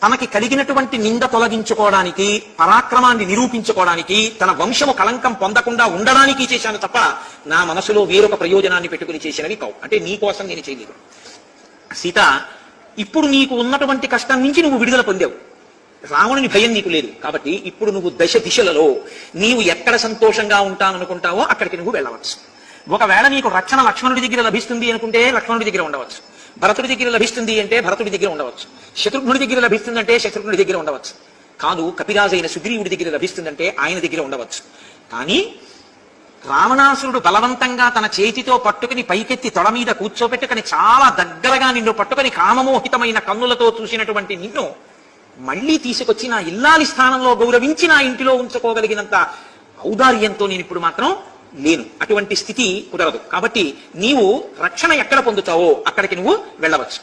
తనకి కలిగినటువంటి నింద తొలగించుకోవడానికి, పరాక్రమాన్ని నిరూపించుకోవడానికి, తన వంశము కళంకం పొందకుండా ఉండడానికి చేశాను తప్ప నా మనసులో వేరొక ప్రయోజనాన్ని పెట్టుకుని చేసినవి కావు. అంటే నీ కోసం నేను చేయలేదు. సీత, ఇప్పుడు నీకు ఉన్నటువంటి కష్టం నుంచి నువ్వు విడుదల పొందావు. రావణుని భయం నీకు లేదు. కాబట్టి ఇప్పుడు నువ్వు దశ దిశలలో నీవు ఎక్కడ సంతోషంగా ఉంటాననుకుంటావో అక్కడికి నువ్వు వెళ్ళవచ్చు. ఒకవేళ నీకు రక్షణ లక్ష్మణుడి దగ్గర లభిస్తుంది అనుకుంటే లక్ష్మణుడి దగ్గర ఉండవచ్చు. భరతుడి దగ్గర లభిస్తుంది అంటే భరతుడి దగ్గర ఉండవచ్చు. శత్రుఘ్నుడి దగ్గర లభిస్తుందంటే శత్రుఘ్నుడి దగ్గర ఉండవచ్చు. కాదు, కపిరాజు అయిన సుగ్రీవుడి దగ్గర లభిస్తుందంటే ఆయన దగ్గర ఉండవచ్చు. కానీ రావణాసురుడు బలవంతంగా తన చేతితో పట్టుకుని పైకెత్తి తొడ మీద కూర్చోబెట్టుకుని చాలా దగ్గరగా నిన్ను పట్టుకుని కామమోహితమైన కన్నులతో చూసినటువంటి నిన్ను మళ్లీ తీసుకొచ్చి నా ఇల్లాలి స్థానంలో గౌరవించి నా ఇంటిలో ఉంచుకోగలిగినంత ఔదార్యంతో నేను ఇప్పుడు మాత్రం లేను. అటువంటి స్థితి కుదరదు. కాబట్టి నీవు రక్షణ ఎక్కడ పొందుతావో అక్కడికి నువ్వు వెళ్ళవచ్చు.